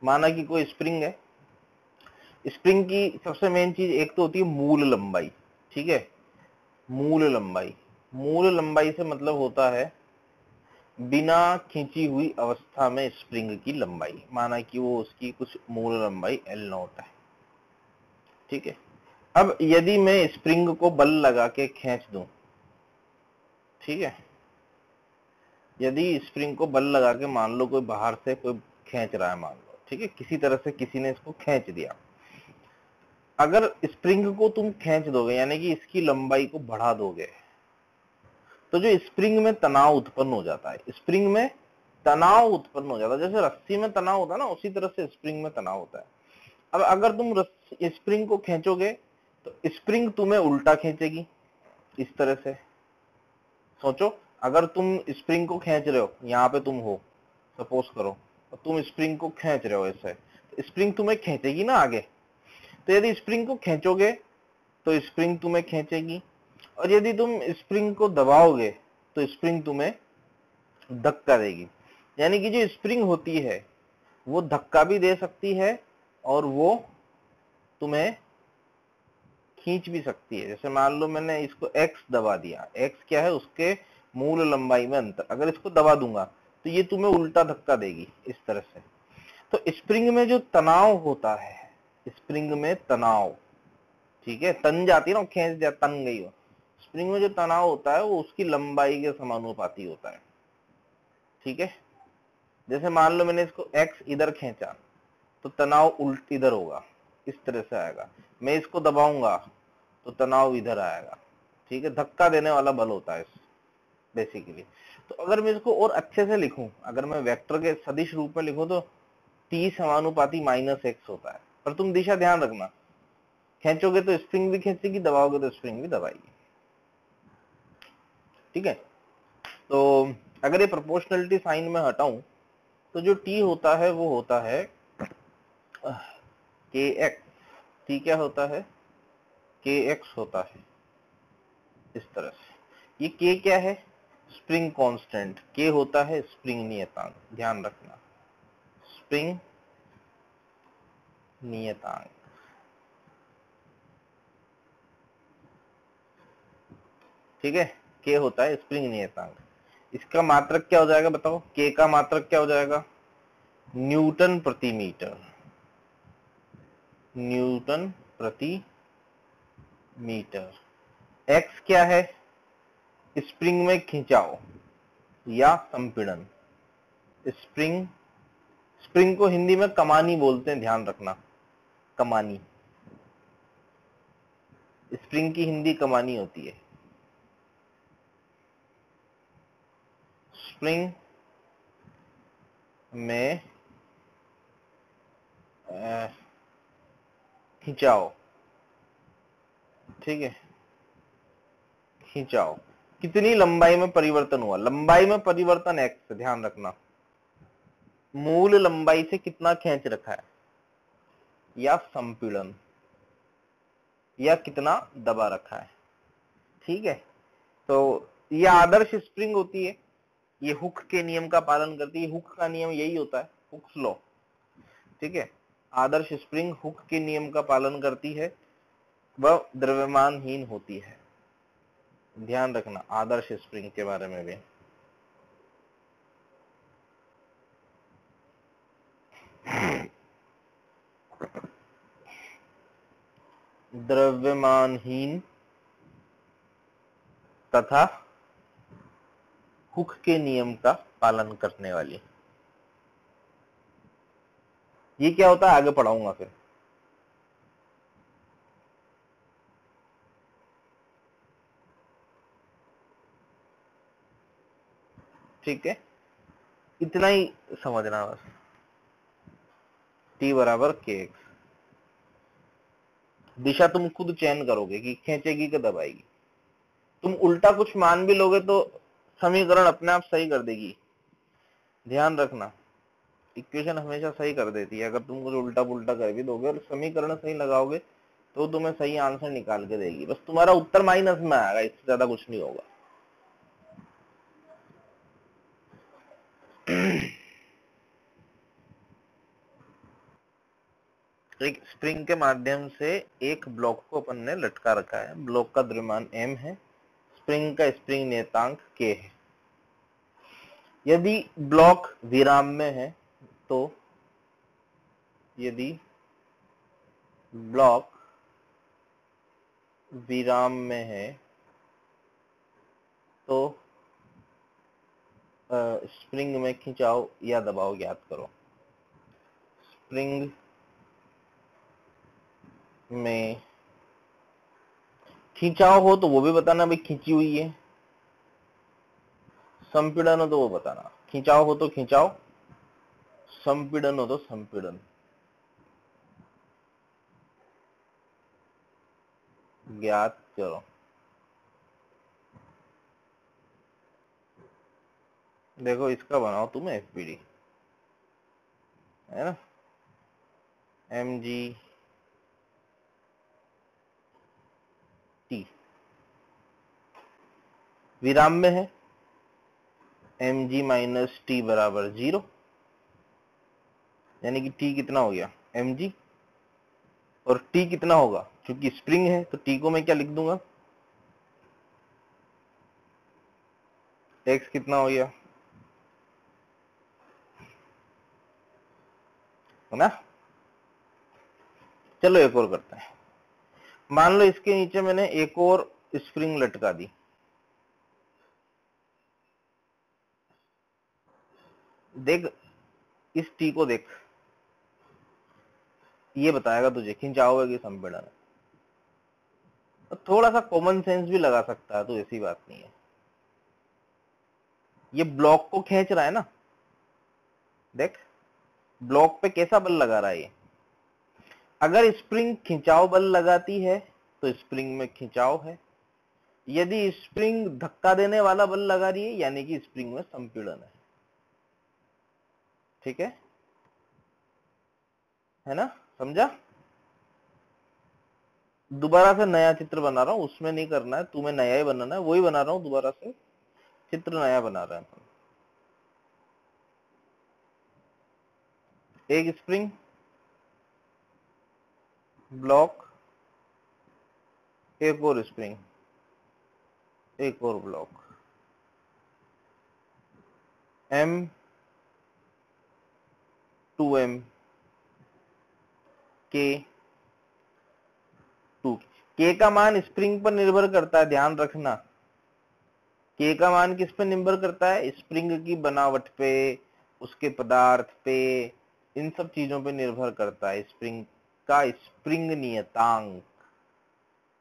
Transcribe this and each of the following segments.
माना कि कोई स्प्रिंग है, स्प्रिंग की सबसे मेन चीज एक तो होती है मूल लंबाई, ठीक है, मूल लंबाई। मूल लंबाई से मतलब होता है बिना खींची हुई अवस्था में स्प्रिंग की लंबाई, माना कि वो उसकी कुछ मूल लंबाई L नॉट है, ठीक है। अब यदि मैं स्प्रिंग को बल लगा के खींच दूं, ठीक है, यदि स्प्रिंग को बल लगा के मान लो कोई बाहर से कोई खींच रहा है, मान लो, ठीक है, किसी तरह से किसी ने इसको खींच दिया, अगर स्प्रिंग को तुम खींच दोगे यानी कि इसकी लंबाई को बढ़ा दोगे, तो जो स्प्रिंग में तनाव उत्पन्न हो जाता है, स्प्रिंग में तनाव उत्पन्न हो जाता है, जैसे रस्सी में तनाव होता है ना, उसी तरह से स्प्रिंग में तनाव होता है। अब अगर तुम स्प्रिंग को खींचोगे तो स्प्रिंग तुम्हें उल्टा खींचेगी, इस तरह से सोचो, अगर तुम स्प्रिंग को खींच रहे हो, यहाँ पे तुम हो सपोज करो, और तुम स्प्रिंग को खींच रहे हो ऐसे, तो स्प्रिंग तुम्हें खींचेगी ना आगे, तो यदि स्प्रिंग को खींचोगे तो स्प्रिंग तुम्हें खींचेगी, और यदि तुम स्प्रिंग को दबाओगे तो स्प्रिंग तुम्हें धक्का देगी। यानी कि जो स्प्रिंग होती है वो धक्का भी दे सकती है और वो तुम्हें खींच भी सकती है। जैसे मान लो मैंने इसको x दबा दिया, x क्या है, उसके मूल लंबाई में अंतर, अगर इसको दबा दूंगा तो ये तुम्हें उल्टा धक्का देगी इस तरह से। तो स्प्रिंग में जो तनाव होता है, स्प्रिंग में तनाव, ठीक है, तन जाती है ना, खींच जा तन गई हो, स्प्रिंग में जो तनाव होता है वो उसकी लंबाई के समानुपाती होता है, ठीक है। जैसे मान लो मैंने इसको x इधर खींचा तो तनाव उल्ट इधर होगा, इस तरह से आएगा। मैं इसको दबाऊंगा तो तनाव इधर आएगा, ठीक है, धक्का देने वाला बल होता है बेसिकली। तो अगर मैं इसको और अच्छे से लिखूं, अगर मैं वेक्टर के सदिश रूप में लिखूं तो t समानुपाती -x होता है। पर तुम दिशा ध्यान रखना, खींचोगे तो स्प्रिंग भी खींचेगी, दबाओगे तो स्प्रिंग भी दबाएगी, ठीक है। तो अगर ये प्रोपोर्शनलिटी साइन में हटाऊं तो जो t होता है वो होता है kx, t क्या होता है, kx होता है इस तरह से। ये k क्या है, स्प्रिंग कांस्टेंट, k होता है स्प्रिंग नियतांक, ध्यान रखना, स्प्रिंग नियतांक, ठीक है, k होता है स्प्रिंग नियतांक। इसका मात्रक क्या हो जाएगा बताओ, k का मात्रक क्या हो जाएगा, न्यूटन प्रति मीटर, न्यूटन प्रति मीटर। x क्या है, स्प्रिंग में खिंचाव या संपीड़न, स्प्रिंग, स्प्रिंग को हिंदी में कमानी बोलते हैं, ध्यान रखना, कमानी, स्प्रिंग की हिंदी कमानी होती है। स्प्रिंग में खिंचाव, ठीक है, खिंचाव, कितनी लंबाई में परिवर्तन हुआ, लंबाई में परिवर्तन x, ध्यान रखना, मूल लंबाई से कितना खींच रखा है, या संपीड़न, या कितना दबा रखा है, ठीक है। तो ये आदर्श स्प्रिंग होती है, ये हुक के नियम का पालन करती है, हुक का नियम यही होता है, हुक्स लॉ, ठीक है। आदर्श स्प्रिंग हुक के नियम का पालन करती है, वह द्रव्यमानहीन होती है, ध्यान रखना आदर्श स्प्रिंग के बारे में भी। द्रव्यमानहीन तथा हुक के नियम का पालन करने वाली, ये क्या होता है आगे पढ़ाऊंगा फिर, ठीक है, इतना ही समझना बस। T बराबर kx, दिशा तुम खुद चयन करोगे कि खींचेगी कि दबाएगी। तुम उल्टा कुछ मान भी लोगे तो समीकरण अपने आप सही कर देगी, ध्यान रखना, इक्वेशन हमेशा सही कर देती है। अगर तुम कुछ उल्टा पुल्टा कर भी दोगे और समीकरण सही लगाओगे तो तुम्हें सही आंसर निकाल के देगी, बस तुम्हारा उत्तर माइनस में आएगा, इससे ज्यादा कुछ नहीं होगा। स्प्रिंग के माध्यम से एक ब्लॉक को अपन ने लटका रखा है, ब्लॉक का द्रव्यमान m है, स्प्रिंग का स्प्रिंग नियतांक k है। यदि ब्लॉक विराम में है तो यदि ब्लॉक विराम में है तो स्प्रिंग में खिंचाव या दबाव ज्ञात करो। स्प्रिंग में खिंचाव हो तो वो भी बताना भाई खिंची हुई है, संपीड़न हो तो वो बताना। खिंचाव हो तो खिंचाव, संपीड़न हो तो संपीड़न ज्ञात करो। देखो इसका बनाओ तुम एफपीडी, है ना, mg t विराम में है, mg माइनस टी बराबर 0, यानी कि t कितना हो गया mg, और t कितना होगा, क्योंकि स्प्रिंग है तो t को मैं क्या लिख दूंगा, x कितना हो गया, है ना। चलो एक और करते हैं। मान लो इसके नीचे मैंने एक और स्प्रिंग लटका दी, देख इस टी को देख, ये बताएगा तुझे खिंचाव है कि संपीड़न है। तो थोड़ा सा कॉमन सेंस भी लगा सकता है, तो ऐसी बात नहीं है। ये ब्लॉक को खींच रहा है ना, देख ब्लॉक पे कैसा बल लगा रहा है ये। अगर स्प्रिंग खिंचाव बल लगाती है तो स्प्रिंग में खिंचाव है, यदि स्प्रिंग धक्का देने वाला बल लगा रही है यानी कि स्प्रिंग में संपीड़न है। ठीक है ना, समझा। दोबारा से नया चित्र बना रहा हूं, उसमें नहीं करना है, तुम्हें नया ही बनाना है, वही बना रहा हूं, दोबारा से चित्र नया बना रहे हैं। एक स्प्रिंग, ब्लॉक, एक और स्प्रिंग, एक और block, m 2m k 2। k का मान स्प्रिंग पर निर्भर करता है, ध्यान रखना। k का मान किस पे निर्भर करता है, स्प्रिंग की बनावट पे, उसके पदार्थ पे, इन सब चीजों पे निर्भर करता है स्प्रिंग का स्प्रिंग नियतांक।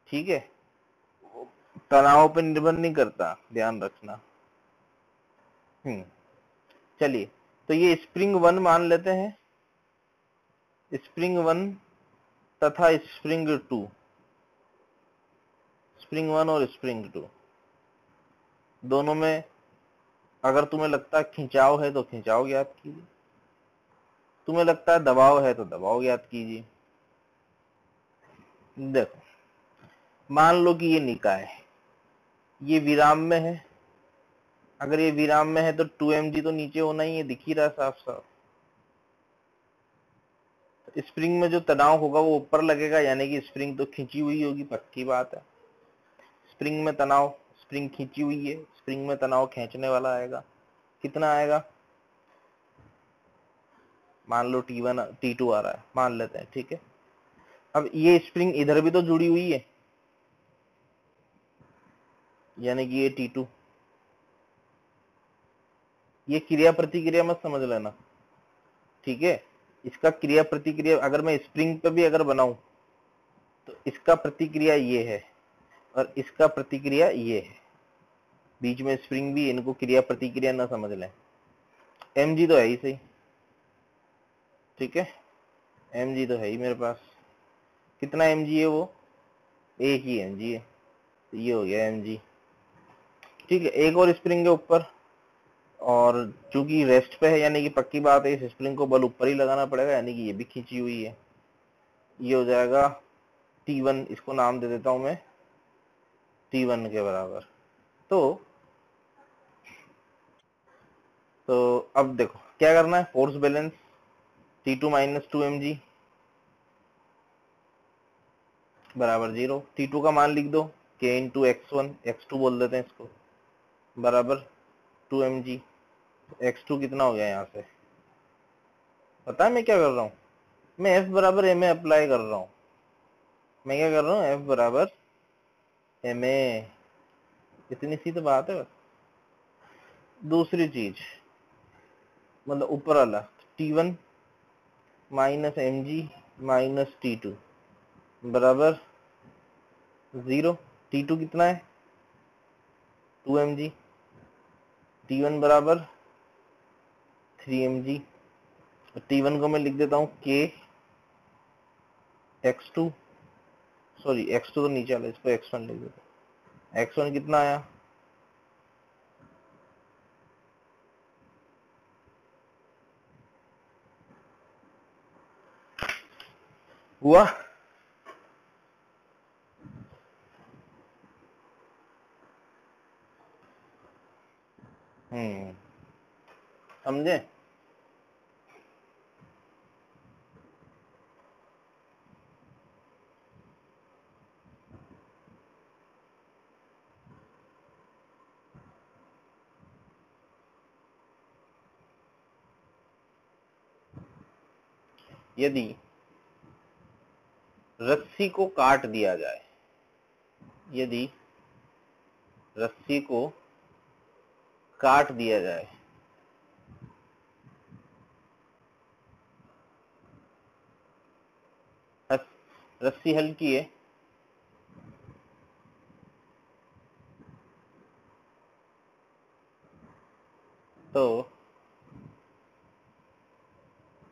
ठीक है, तनाव पे निर्भर नहीं करता, ध्यान रखना। चलिए, तो ये स्प्रिंग 1 मान लेते हैं, स्प्रिंग 1 तथा स्प्रिंग 2, स्प्रिंग 1 और स्प्रिंग 2 दोनों में अगर तुम्हें लगता है खिंचाव है तो खिंचाव ज्ञात कीजिए, तुम्हें लगता है दबाव है तो दबाव ज्ञात कीजिए। देखो मान लो कि ये निकाय है, ये विराम में है, अगर ये विराम में है तो 2mg तो नीचे होना ही है, दिख ही रहा साफ साफ। स्प्रिंग में जो तनाव होगा वो ऊपर लगेगा, यानी कि स्प्रिंग तो खिंची हुई होगी, पक्की बात है। स्प्रिंग में तनाव, स्प्रिंग खींची हुई है, स्प्रिंग में तनाव खींचने वाला आएगा, कितना आएगा, मान लो T1 T2 आ रहा है, मान लेते हैं, ठीक है। अब ये स्प्रिंग इधर भी तो जुड़ी हुई है, यानी कि ये T2, ये क्रिया प्रतिक्रिया मत समझ लेना, ठीक है। इसका क्रिया प्रतिक्रिया अगर मैं स्प्रिंग पे भी अगर बनाऊं तो इसका प्रतिक्रिया ये है और इसका प्रतिक्रिया ये है, बीच में स्प्रिंग भी, इनको क्रिया प्रतिक्रिया ना समझ लें। mg तो है ही सही, ठीक है, mg तो है ही मेरे पास, कितना mg है वो, एक ही mg है, तो ये हो गया mg। ठीक है, एक और स्प्रिंग है ऊपर, और चूंकि रेस्ट पे है यानी कि पक्की बात है, इस स्प्रिंग को बल ऊपर ही लगाना पड़ेगा, यानी कि ये भी खींची हुई है, ये हो जाएगा T1, इसको नाम दे देता हूं मैं T1 के बराबर। तो अब देखो क्या करना है, force balance T2 minus 2mg, बराबर 0। T2 का मान लिख दो, K इंटू x1, x2 बोल देते हैं इसको, बराबर 2mg। x2 कितना हो गया यहाँ से, पता है मैं क्या कर रहा हूँ, मैं F बराबर ma अप्लाई कर रहा हूँ। मैं क्या कर रहा हूँ, F बराबर ma, इतनी सी तो बात है बस। दूसरी चीज मतलब ऊपर वाला T1 minus mg minus T2 बराबर 0। T2 कितना है 2mg, T1 बराबर 3mg। T1 को मैं लिख देता हूँ K x2, सॉरी x2 तो नीचे वाला, इसको x1 लिख देता हूँ। x1 कितना आया, हुआ समझे। यदि रस्सी को काट दिया जाए, यदि रस्सी को काट दिया जाए, रस्सी हल्की है, तो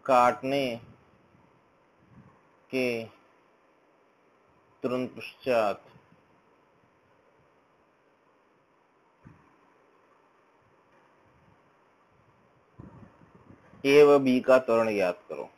काटने के तुरंत पश्चात ए व बी का त्वरण ज्ञात करो।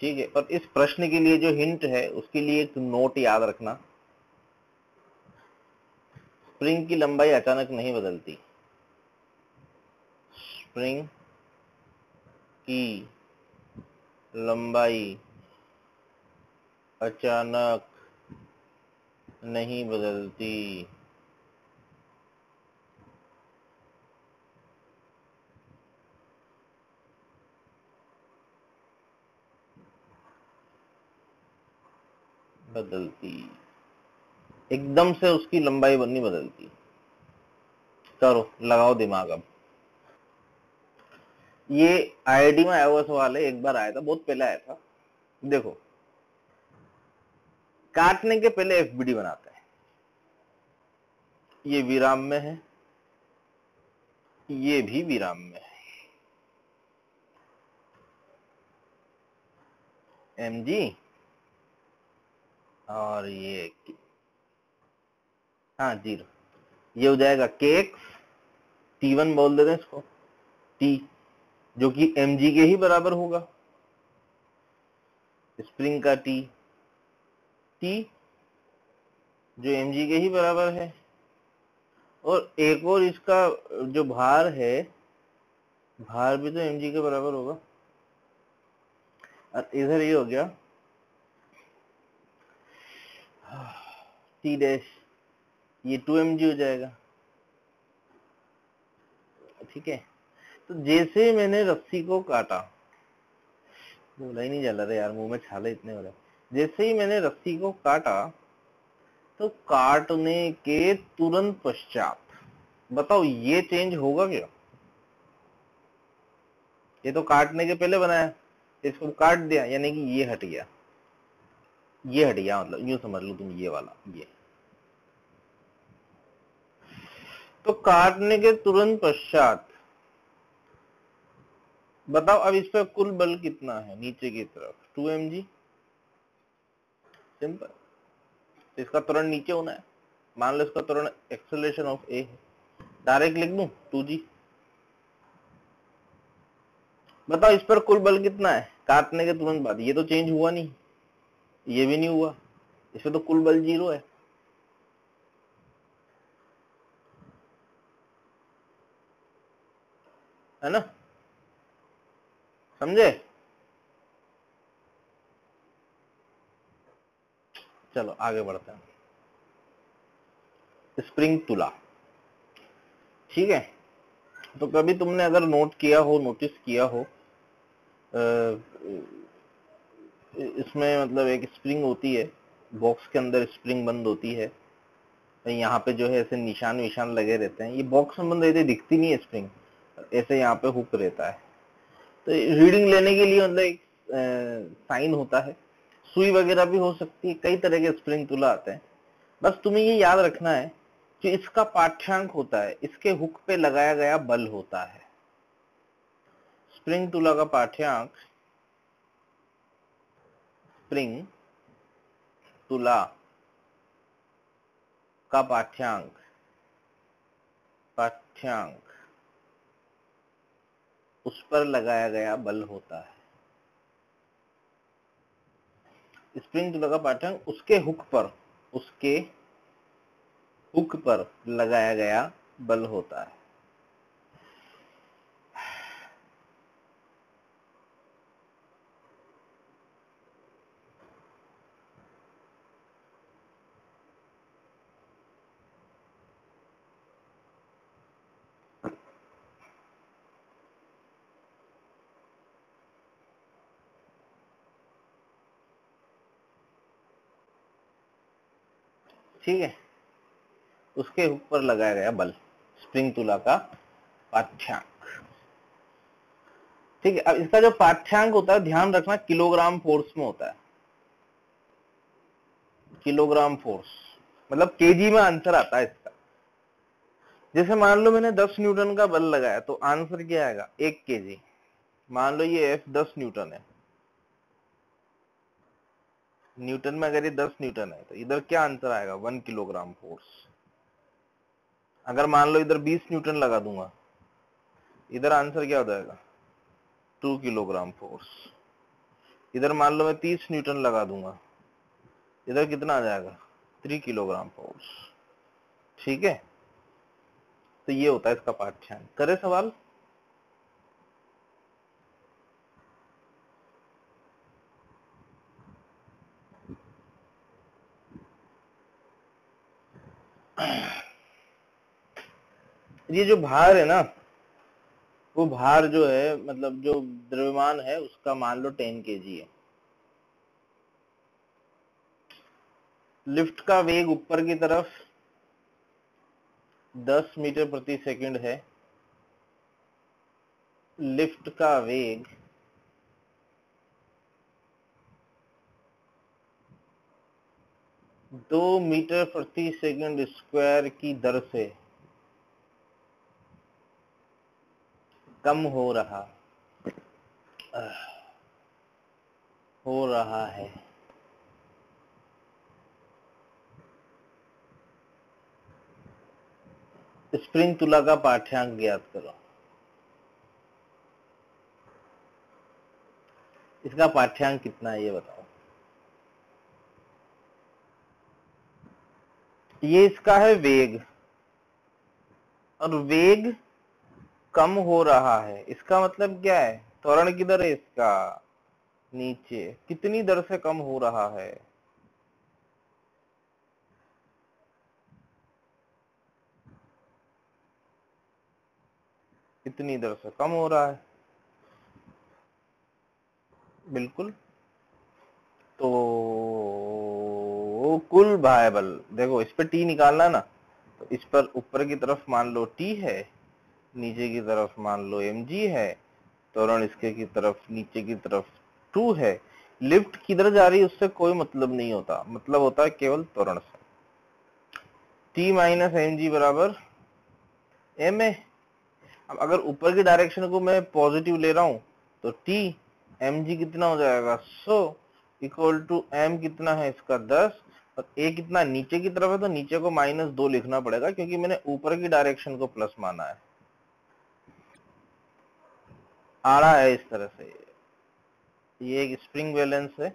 ठीक है, और इस प्रश्न के लिए जो हिंट है उसके लिए एक नोट याद रखना, स्प्रिंग की लंबाई अचानक नहीं बदलती, स्प्रिंग की लंबाई अचानक नहीं बदलती। बदलती एकदम से उसकी लंबाई नहीं बदलती। करो, लगाओ दिमाग अब। ये आईआईटी में आया हुआ सवाल है, एक बार आया था, बहुत पहले आया था। देखो, काटने के पहले एफबीडी बनाते हैं, ये विराम में है, ये भी विराम में है, mg, और ये हाँ 0, ये हो जाएगा kx, t1 बोल देते हैं इसको, t जो कि mg के ही बराबर होगा, स्प्रिंग का t जो mg के ही बराबर है, और एक और इसका जो भार है, भार भी तो mg के बराबर होगा, और इधर ये हो गया t डैश, ये 2mg हो जाएगा। ठीक है, तो जैसे मैंने रस्सी को काटा, बोला ही नहीं चल रहा यार, मुंह में छाले इतने हो रहे, जैसे ही मैंने रस्सी को काटा, तो काटने के तुरंत पश्चात बताओ ये चेंज होगा क्या। ये तो काटने के पहले बनाया, इसको काट दिया यानी कि ये हट गया, ये हट गया, मतलब यूं समझ लो तुम, ये वाला ये। तो काटने के तुरंत पश्चात बताओ अब इस पर कुल बल कितना है नीचे की तरफ, 2mg, सिंपल। इसका त्वरण नीचे होना है, मान लो इसका त्वरण एक्सेलरेशन ऑफ ए है, डायरेक्ट लिख दूं 2g। बताओ इस पर कुल बल कितना है काटने के तुरंत बाद, ये तो चेंज हुआ नहीं, ये भी नहीं हुआ, इसमें तो कुल बल 0 है ना, समझे? चलो आगे बढ़ते हैं। स्प्रिंग तुला, ठीक है। तो कभी तुमने अगर नोट किया हो, नोटिस किया हो, इसमें मतलब एक स्प्रिंग होती है, बॉक्स के अंदर स्प्रिंग बंद होती है, यहाँ पे जो है ऐसे निशान विशान लगे रहते हैं, ये बॉक्स में बंद रहती है, दिखती नहीं है स्प्रिंग, ऐसे यहाँ पे हुक रहता है। तो रीडिंग लेने के लिए मतलब एक साइन होता है, सुई वगैरह भी हो सकती है, कई तरह के स्प्रिंग तुला आते हैं। बस तुम्हें ये याद रखना है कि इसका पाठ्यांक होता है, इसके हुक पे लगाया गया बल होता है। स्प्रिंग तुला का पाठ्यांक, स्प्रिंग तुला का पाठ्यांक उस पर लगाया गया बल होता है। स्प्रिंग तुला का पाठ्यांक उसके हुक पर लगाया गया बल होता है। ठीक है, उसके हुक पर लगाया गया बल, स्प्रिंग तुला का पाठ्यांक। ठीक है, अब इसका जो पाठ्यांक होता है, ध्यान रखना, किलोग्राम फोर्स में होता है। किलोग्राम फोर्स मतलब केजी में आंसर आता है इसका। जैसे मान लो मैंने 10 न्यूटन का बल लगाया, तो आंसर क्या आएगा? 1 केजी। मान लो ये F 10 न्यूटन है, न्यूटन में अगर ये 10 न्यूटन है, तो इधर क्या आंसर आएगा? 1 किलोग्राम फोर्स। अगर मान लो इधर 20 न्यूटन लगा दूंगा, इधर आंसर क्या हो जाएगा? 2 किलोग्राम फोर्स। इधर मान लो मैं 30 न्यूटन लगा दूंगा, इधर कितना आ जाएगा? 3 किलोग्राम फोर्स। ठीक है, तो ये होता है इसका पाठ्यांक। करे सवाल? ये जो भार है ना, वो भार जो है, मतलब जो द्रव्यमान है, उसका मान लो 10 केजी है। लिफ्ट का वेग ऊपर की तरफ 10 मीटर प्रति सेकंड है। लिफ्ट का वेग 2 मीटर प्रति सेकंड स्क्वायर की दर से कम हो रहा है। स्प्रिंग तुला का पाठ्यांक ज्ञात करो। इसका पाठ्यांक कितना है ये बताओ। ये इसका है वेग, और वेग कम हो रहा है, इसका मतलब क्या है? त्वरण किधर है इसका? नीचे। कितनी दर से कम हो रहा है? कितनी दर से कम हो रहा है? बिल्कुल। तो कुल बाह्य बल, देखो इस पे टी निकालना ना, तो इस पर ऊपर की तरफ मान लो टी है, नीचे की तरफ मान लो mg है, त्वरण इसके की तरफ नीचे की तरफ 2 है। लिफ्ट किधर जा रही है उससे कोई मतलब नहीं होता, मतलब होता है केवल त्वरण से। टी माइनस mg बराबर ma। अब अगर ऊपर की डायरेक्शन को मैं पॉजिटिव ले रहा हूं, तो टी mg कितना हो जाएगा? 100 इक्वल टू m कितना है इसका? 10, और a कितना नीचे की तरफ है, तो नीचे को -2 लिखना पड़ेगा, क्योंकि मैंने ऊपर की डायरेक्शन को प्लस माना है। आड़ा है इस तरह से। ये एक स्प्रिंग बैलेंस है,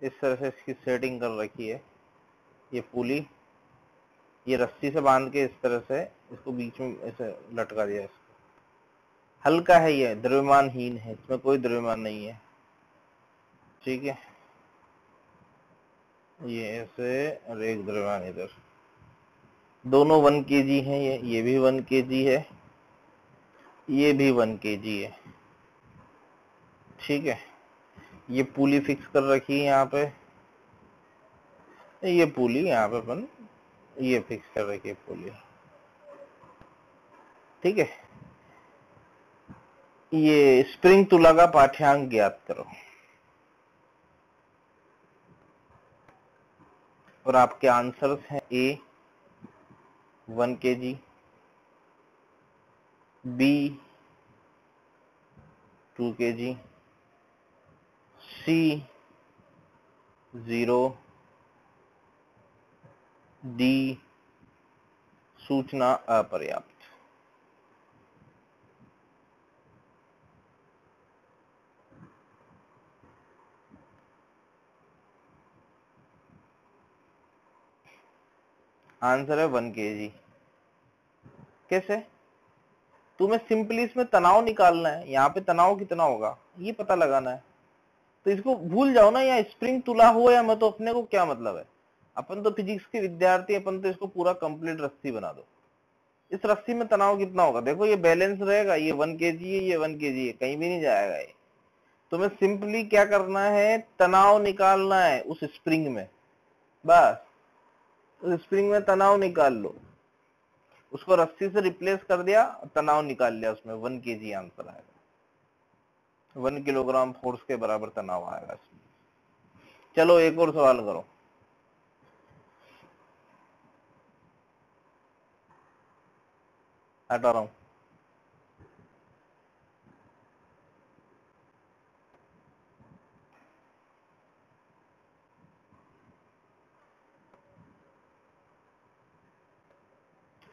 इस तरह से इसकी सेटिंग कर रखी है। ये पुली, ये रस्सी से बांध के इस तरह से इसको बीच में ऐसे लटका दिया। इसको हल्का है, ये द्रव्यमानहीन है, इसमें कोई द्रव्यमान नहीं है। ठीक है, ये ऐसे और एक द्रव्यमान इधर, दोनों 1 kg है। ये भी 1 kg है, ये भी 1 kg है। ठीक है, ये पुली फिक्स कर रखी है यहाँ पे, ये पुली यहाँ पे अपन ये फिक्स कर रखी है पुली। ठीक है, ये स्प्रिंग तुला का पाठ्यांक ज्ञात करो। और आपके आंसर्स हैं ए 1 kg, बी 2 kg, सी 0, डी सूचना अपर्याप्त। आंसर है 1 kg। कैसे? तुम्हें सिंपली इसमें तनाव निकालना है, यहाँ पे तनाव कितना होगा ये पता लगाना है। तो इसको भूल जाओ ना, या स्प्रिंग तुला हो या मत, तो अपने को क्या मतलब है। अपन तो फिजिक्स के विद्यार्थी, अपन तो इसको पूरा कंप्लीट रस्सी बना दो। इस रस्सी में तनाव कितना होगा देखो, ये बैलेंस रहेगा, ये 1 kg है, ये 1 kg है, कहीं भी नहीं जाएगा ये। तुम्हें सिंपली क्या करना है, तनाव निकालना है उस स्प्रिंग में, बस उस स्प्रिंग में तनाव निकाल लो। उसको रस्सी से रिप्लेस कर दिया, तनाव निकाल लिया, उसमें 1 kg आंसर आएगा। 1 किलोग्राम फोर्स के बराबर तनाव आएगा इसमें। चलो एक और सवाल करो। हटा रहा हूं।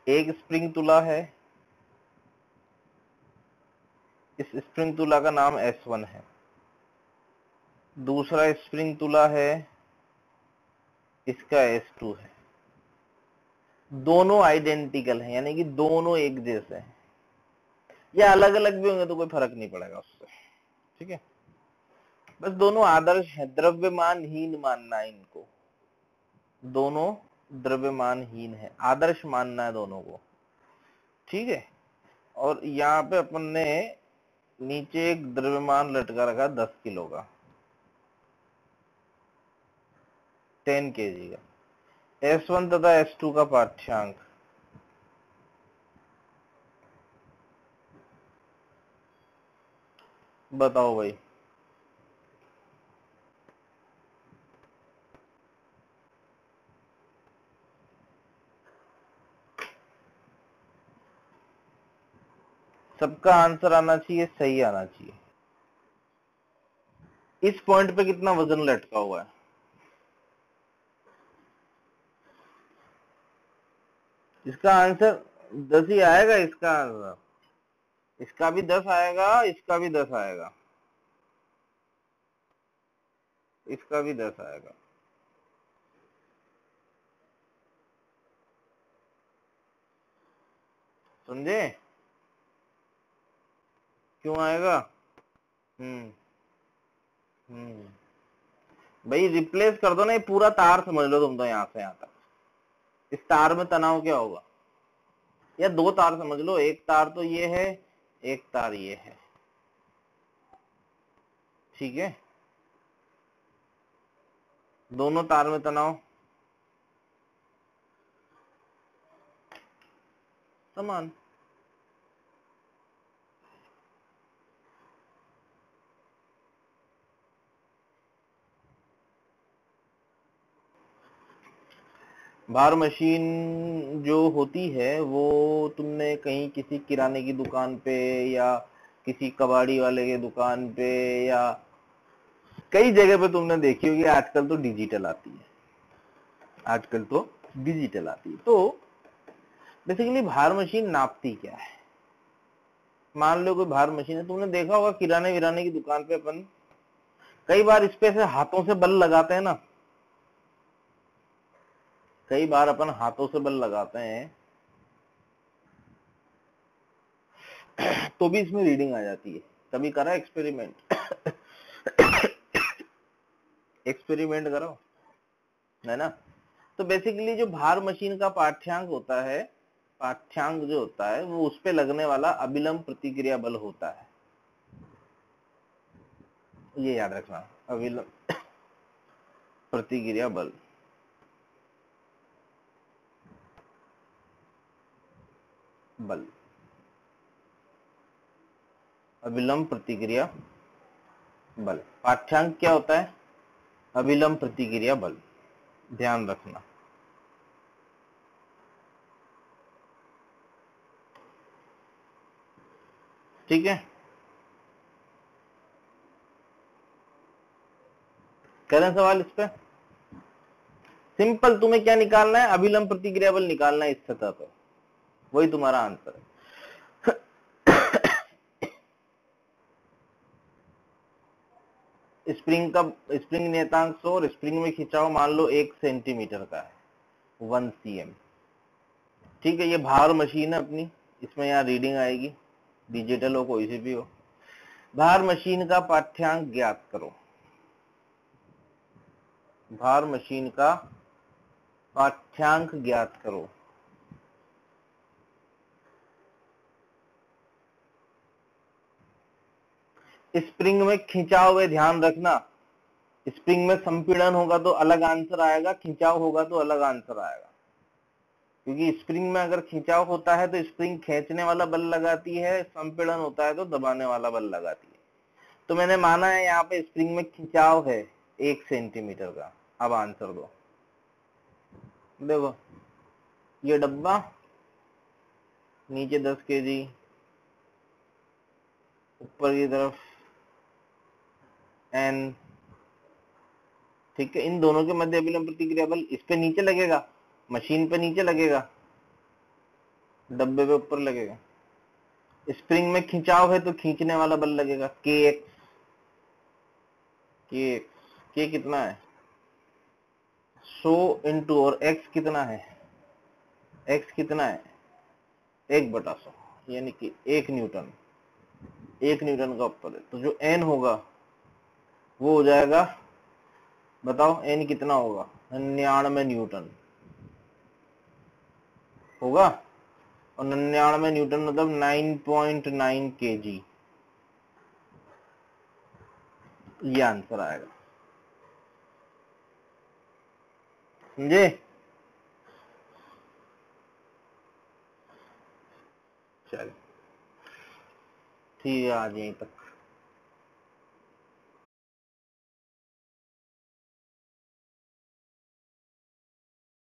एक स्प्रिंग तुला है, इस स्प्रिंग तुला का नाम S1 है। दूसरा स्प्रिंग तुला है, इसका S2 है। दोनों आइडेंटिकल हैं, यानी कि दोनों एक जैसे हैं। या अलग अलग भी होंगे तो कोई फर्क नहीं पड़ेगा उससे। ठीक है, बस दोनों आदर्श है, द्रव्यमानहीन मानना है इनको। दोनों द्रव्यमानहीन है, आदर्श मानना है दोनों को। ठीक है, और यहाँ पे अपन ने नीचे एक द्रव्यमान लटका रखा 10 किलो का, 10 kg का। S1 तथा S2 का पाठ्यांक बताओ भाई। सबका आंसर आना चाहिए, सही आना चाहिए। इस पॉइंट पे कितना वजन लटका हुआ है? इसका आंसर 10 ही आएगा। इसका आंसर, इसका भी 10 आएगा, इसका भी 10 आएगा, इसका भी 10 आएगा। समझे? क्यों आएगा? हम्म भाई रिप्लेस कर दो ना, ये पूरा तार समझ लो तुम तो, यहाँ से यहाँ तक। इस तार में तनाव क्या होगा, या 2 तार समझ लो, एक तार तो ये है, एक तार ये है। ठीक है, दोनों तार में तनाव समान। भार मशीन जो होती है वो तुमने कहीं किसी किराने की दुकान पे या किसी कबाड़ी वाले के दुकान पे या कई जगह पे तुमने देखी होगी। आजकल तो डिजिटल आती है, आजकल तो डिजिटल आती है। तो बेसिकली भार मशीन नापती क्या है? मान लो कोई भार मशीन है, तुमने देखा होगा किराने विराने की दुकान पे अपन कई बार इस पे से हाथों से बल लगाते हैं ना, कई बार अपन हाथों से बल लगाते हैं तो भी इसमें रीडिंग आ जाती है। कभी करा एक्सपेरिमेंट? एक्सपेरिमेंट करो, है ना। तो बेसिकली जो भार मशीन का पाठ्यांक होता है, पाठ्यांक जो होता है वो उस पे लगने वाला अभिलंब प्रतिक्रिया बल होता है, ये याद रखना, अभिलंब प्रतिक्रिया बल। बल, अभिलंब प्रतिक्रिया बल, पाठ्यांक क्या होता है? अभिलंब प्रतिक्रिया बल, ध्यान रखना। ठीक है, करें सवाल इस पे? सिंपल, तुम्हें क्या निकालना है? अभिलंब प्रतिक्रिया बल निकालना है इस सतह पे, वही तुम्हारा आंसर है। स्प्रिंग का, स्प्रिंग नियतांक 100 और स्प्रिंग में खिंचाव मान लो 1 सेंटीमीटर का है, 1 cm। ठीक है, ये भार मशीन है अपनी, इसमें यहाँ रीडिंग आएगी, डिजिटल हो कोई सी भी हो। भार मशीन का पाठ्यांक ज्ञात करो, भार मशीन का पाठ्यांक ज्ञात करो। स्प्रिंग में खिंचाव है, ध्यान रखना, स्प्रिंग में संपीड़न होगा तो अलग आंसर आएगा, खिंचाव होगा तो अलग आंसर आएगा। क्योंकि स्प्रिंग में अगर खिंचाव होता है तो स्प्रिंग खींचने वाला बल लगाती है, संपीड़न होता है तो दबाने वाला बल लगाती है। तो मैंने माना है यहाँ पे स्प्रिंग में खिंचाव है 1 सेंटीमीटर का। अब आंसर दो। देखो, ये डब्बा, नीचे 10 kg, ऊपर की तरफ n, ठीक है। इन दोनों के मध्य अभिलंब प्रतिक्रिया बल इस पे नीचे लगेगा, मशीन पे नीचे लगेगा, डब्बे पे ऊपर लगेगा। स्प्रिंग में खिंचाव है तो खींचने वाला बल लगेगा kx, k कितना है? 100 इंटू, और x कितना है? x कितना है? 1/100, यानी कि 1 न्यूटन, 1 न्यूटन का ऊपर है। तो जो n होगा वो हो जाएगा, बताओ n कितना होगा? 99 न्यूटन होगा, और 99 न्यूटन मतलब 9.9 kg, ये आंसर आएगा। समझे? चलो ठीक है, आज यहीं तक।